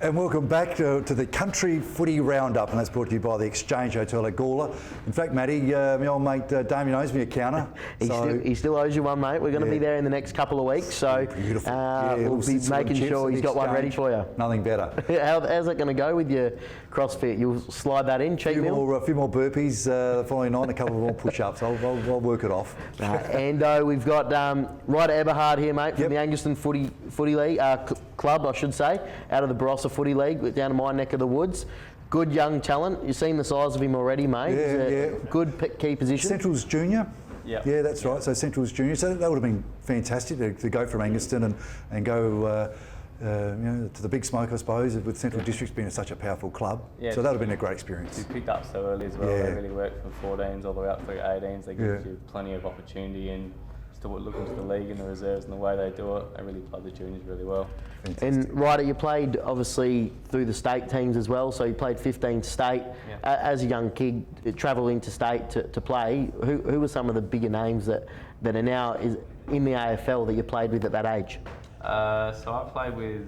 And welcome back to the Country Footy Roundup, and that's brought to you by the Exchange Hotel at Gawler. In fact, Matty, my old mate Damien owes me a counter. He still owes you one, mate. We're going to be there in the next couple of weeks, so we'll be making sure he's got one ready for you. Nothing better. How's it going to go with your CrossFit? You'll slide that in, cheat meal? A few more burpees the following night and a couple more push-ups. I'll work it off. And we've got Ryder Eberhard here, mate, from the Anguston Footy League, Club, I should say, out of the Barossa Footy League, down to my neck of the woods. Good young talent. You've seen the size of him already, mate. Yeah. Good key position. Central's junior. Yeah, that's right. So Central's junior. So that would have been fantastic to go from Anguston and go to the big smoke, I suppose, with Central Districts being such a powerful club. Yeah, so that would have been a great experience. You picked up so early as well. They really work from 14s all the way up through 18s. They give you plenty of opportunity, and just to look into the league and the reserves and the way they do it, they really play the juniors really well. Fantastic. And Ryder, you played obviously through the state teams as well, so you played 15 state. As a young kid, travelling to state to play, who were some of the bigger names that are now in the AFL that you played with at that age? So I played with,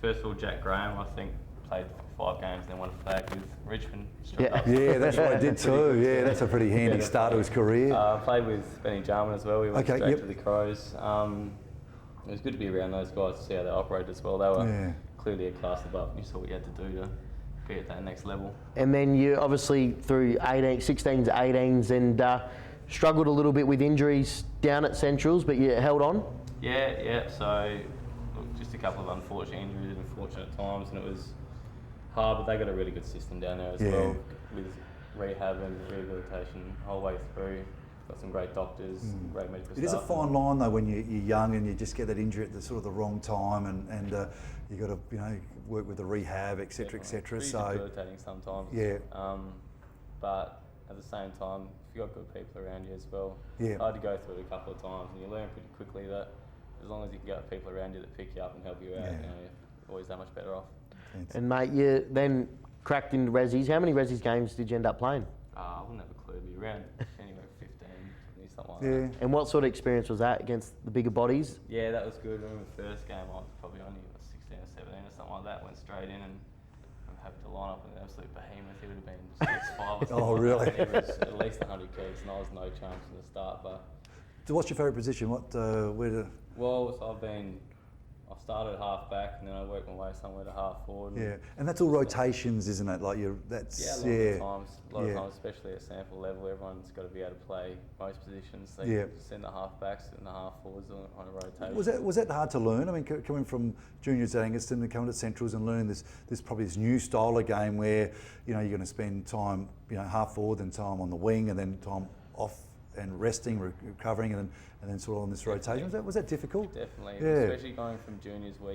first of all, Jack Graham. I think played 5 games and then won a flag with Richmond. Yeah, that's what I did too. Yeah, that's a pretty handy start to his career. I played with Benny Jarman as well. We went straight to the Crows. It was good to be around those guys to see how they operate as well. They were clearly a class above. You saw what you had to do to be at that next level. And then you obviously through 16s, 18s and struggled a little bit with injuries down at Centrals, but you held on? Yeah. So look, just a couple of unfortunate injuries at unfortunate times, and it was hard, but they got a really good system down there as well, with rehab and rehabilitation the whole way through. Got some great doctors, great medical staff. It is a fine line though when you're young and you just get that injury at the sort of the wrong time, and you got to work with the rehab, etc., etc. It's so debilitating sometimes. But at the same time, if you got good people around you as well, I had to go through it a couple of times, and you learn pretty quickly that as long as you can get people around you that pick you up and help you out, you're always that much better off. And mate, you then cracked into Resi's. How many Resi's games did you end up playing? I wouldn't have a clue. It'd be around anywhere 15, 20, something like that. And what sort of experience was that against the bigger bodies? Yeah, that was good. I remember the first game, I was probably only 16 or 17 or something like that. Went straight in and I'm happy to line up with an absolute behemoth. He would have been 6'5" or something. Oh, really? He was at least 100 kids, and I was no chance from the start. But so what's your favourite position? Well, so I started at half back, and then I worked my way somewhere to half forward. And that's all rotations, isn't it? Like a lot of times, especially at sample level, everyone's got to be able to play most positions. So you send the half backs and the half forwards on a rotation. Was that hard to learn? I mean, coming from juniors at Anguston and coming to Centrals and learning this probably this new style of game where you're going to spend time half forward, then time on the wing, and then time off and resting, recovering, and then sort of on this rotation. Was that difficult? Definitely, especially going from juniors where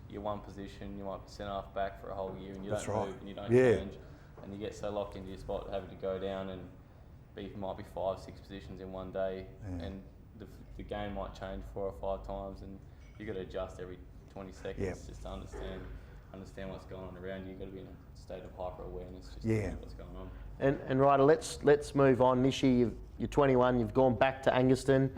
you're one position, you might be centre half back for a whole year and you don't move and you don't change, and you get so locked into your spot having to go down and might be 5-6 positions in one day, and the game might change 4 or 5 times, and you've got to adjust every 20 seconds just to understand what's going on around you. You've got to be in a state of hyper awareness just to know what's going on. And Ryder, let's move on. This year you're 21. You've gone back to Anguston.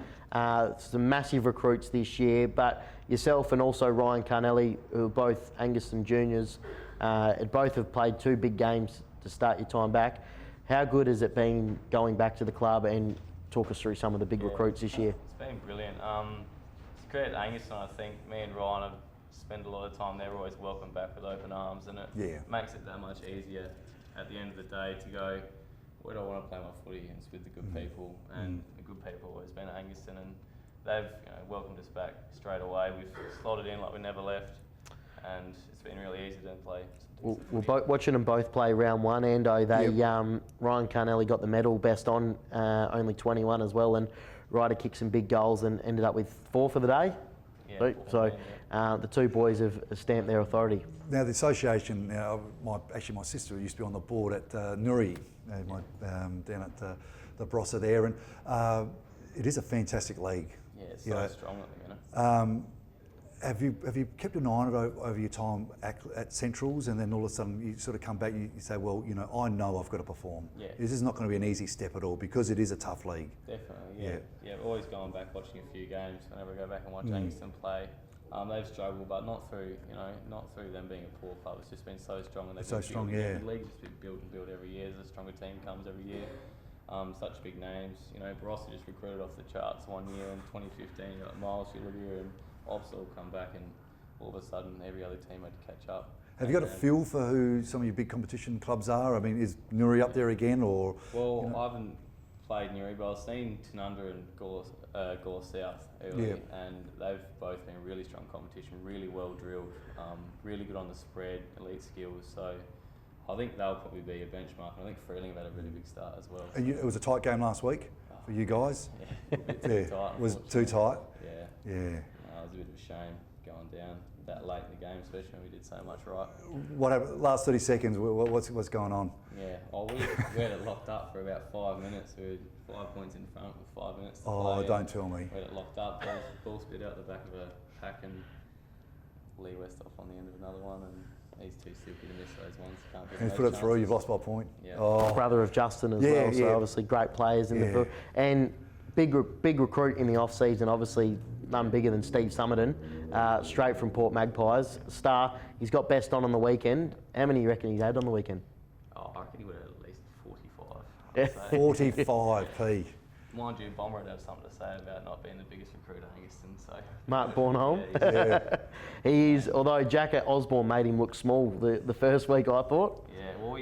Some massive recruits this year, but yourself and also Ryan Carnelli, who are both Anguston juniors, both have played 2 big games to start your time back. How good has it been going back to the club, and talk us through some of the big recruits this year? It's been brilliant. To credit Anguston, I think me and Ryan have spent a lot of time there, always welcome back with open arms, and it makes it that much easier at the end of the day to go, where do I want to play my footy? And it's with the good people, and the good people have always been at Anguston, and they've welcomed us back straight away. We've slotted in like we never left, and it's been really easy to play. We're watching them both play round 1, Endo. Ryan Carnelli got the medal, best on, only 21 as well, and Ryder kicked some big goals and ended up with 4 for the day. So the 2 boys have stamped their authority. Now the association, my sister used to be on the board at Nuri, down at the Barossa there, and it is a fantastic league. Yeah, it's so strong at the minute. Have you kept an eye on it over your time at Centrals, and then all of a sudden you sort of come back and you say, well, I know I've got to perform. This is not going to be an easy step at all because it is a tough league. Definitely, yeah. Always going back, watching a few games. Whenever I go back and watch Anguston play, They've struggled, but not through them being a poor club. It's just been so strong, and they've so been strong. building. Yeah. The league's just been built and built every year. There's a stronger team comes every year. Such big names. Barossa just recruited off the charts one year in 2015. You got Miles, Olivia, and Ops all come back, and all of a sudden every other team had to catch up. Have you got a feel for who some of your big competition clubs are? I mean, is Nuri up there again, or? Well, I haven't played Newry, but I've seen Tanunda and Gore South early, and they've both been really strong competition, really well drilled, really good on the spread, elite skills. So I think they'll probably be a benchmark. And I think Freeling have had a really big start as well. And it was a tight game last week for you guys. Yeah, a bit too tight. Was it too tight? Yeah. Yeah. It was a bit of a shame going down that late in the game, especially when we did so much right. What happened? Last 30 seconds. What's going on? Yeah. We had it locked up for about 5 minutes. We were 5 points in front with 5 minutes to play. Oh, don't tell me. We had it locked up. Ball spit out the back of a pack, and Lee Westhoff on the end of another one, and he's too silky to miss those ones. Can't get Who's put it through? You've lost by a point. Yeah. Oh. Brother of Justin as well, so obviously great players in the book. And big recruit in the off-season, obviously none bigger than Steve Summerton, straight from Port Magpies. Star, he's got best on the weekend. How many do you reckon he's had on the weekend? Oh, I reckon he would have at least 45. 45p. Mind you, Bomber would have something to say about not being the biggest recruiter at Angaston. So Mark Bornholm. Yeah. He is, although Jack at Osborne made him look small the first week, I thought. Yeah, well,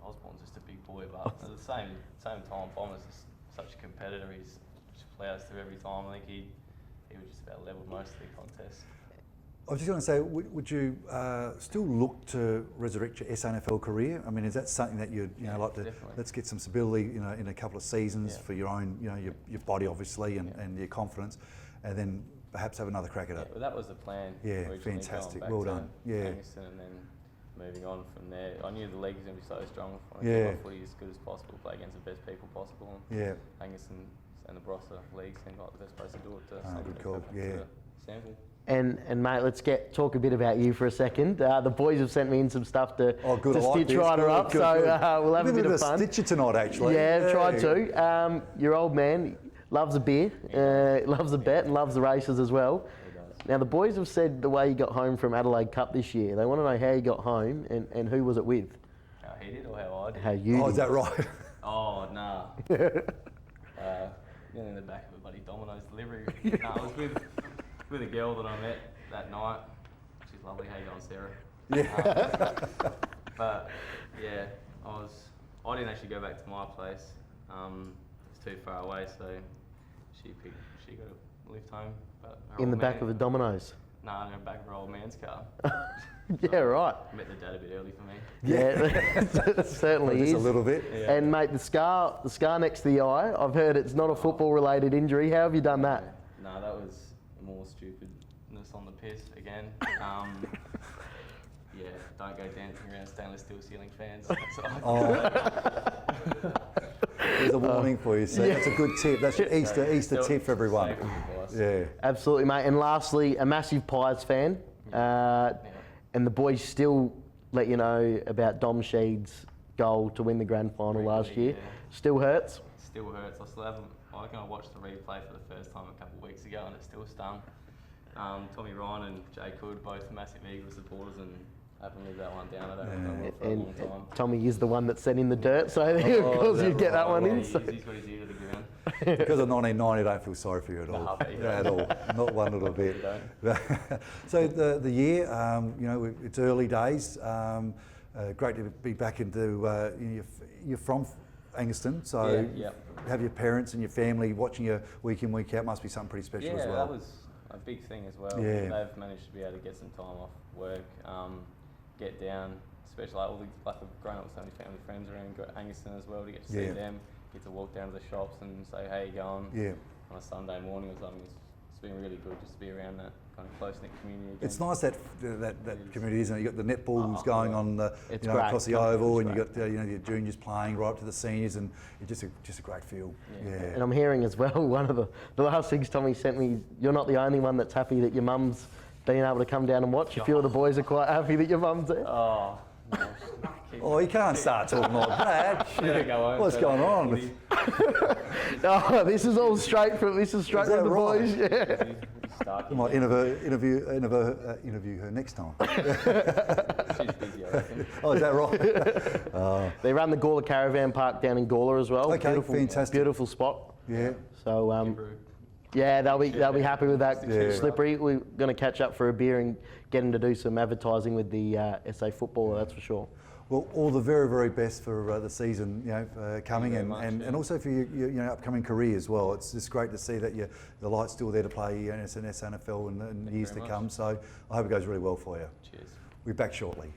Osborne's just a big boy, but at the same time, Bomber's just such a competitor. He's just plows through every time. I think he was just about level most of the contests. I was just going to say, would you still look to resurrect your SNFL career? I mean, is that something that you'd like to? Definitely. Let's get some stability, in a couple of seasons for your own, your body obviously and your confidence, and then perhaps have another crack at it. Well, that was the plan. Yeah, originally, fantastic. going back Well to done. Yeah. Angaston and then moving on from there. I knew the league was going to be so strong. I wanted to play footy as good as possible, play against the best people possible. And Angaston and the Barossa league seemed like the best place to do it. Good call. Yeah. Sample. And mate, let's talk a bit about you for a second. The boys have sent me in some stuff to stitch Ryder up, so we'll have a bit of fun. Stitch it tonight, actually. Yeah, tried to. Your old man loves a beer, loves a bet, and loves the races as well. He does. Now the boys have said the way you got home from Adelaide Cup this year. They want to know how you got home and who was it with. How he did or how I did? How you did. Is that right? Oh, nah. In the back of a bloody Domino's delivery. Nah, I was with a girl that I met that night. She's lovely. How you going, Sarah? Yeah. But yeah, I didn't actually go back to my place. It's too far away, so she got a lift home. But In the back of a Domino's. Nah, in the back of her old man's car. Yeah, right. Met the dad a bit early for me. Yeah, it certainly Just is. a little bit. Yeah. And mate, the scar next to the eye, I've heard it's not a football-related injury. How have you done that? No, that was more stupidness on the piss again. Yeah, don't go dancing around stainless steel ceiling fans. There's a warning for you, so that's a good tip. That's your Easter tip for everyone. Safe advice. Yeah. Absolutely, mate. And lastly, a massive Pies fan. And the boys still let you know about Dom Sheed's goal to win the grand final last year. Yeah. Still hurts. Still hurts. I still haven't. I reckon I watched the replay for the first time a couple of weeks ago, and it still stung. Tommy Ryan and Jay Cood, both massive Eagles supporters, and haven't lived that one down. I don't know for a long time. Tommy is the one that sent in the dirt, so of course you'd get that one in. He's got his ear to the ground. Because of 1990, I don't feel sorry for you at all. No, I bet you At all. Not one little bit. You don't. So the year, it's early days. Great to be back into, you're from Angaston, so have your parents and your family watching you week in, week out must be something pretty special as well. Yeah, that was a big thing as well. Yeah. They've managed to be able to get some time off work, get down, especially all the grown up family friends around Angaston as well, to get to see them, get to walk down to the shops and say, how you going on a Sunday morning or something. It's been really good just to be around that kind of close-knit community again. It's nice that community, isn't it? You've got the netballs going on across the great. oval, and you've got your juniors playing right up to the seniors, and it's just a great feel. Yeah. And I'm hearing as well, one of the last things Tommy sent me, you're not the only one that's happy that your mum's been able to come down and watch. A few of the boys are quite happy that your mum's there. Oh, no, Oh, you can't start talking like that. Shit. What's going on? Oh, this is all straight from Is from that the right? boys. Yeah. I might interview her next time. She's busy, I reckon. Oh, is that right? They run the Gawler Caravan Park down in Gawler as well. Okay, beautiful, fantastic. Beautiful spot. Yeah. So yeah, they'll be happy with that. Yeah. Slippery. We're going to catch up for a beer and get him to do some advertising with the SA Footballer. That's for sure. Well, all the very, very best for the season, coming and also for your upcoming career as well. It's just great to see that the light's still there to play in SNFL in years to come. So I hope it goes really well for you. Cheers. We'll be back shortly.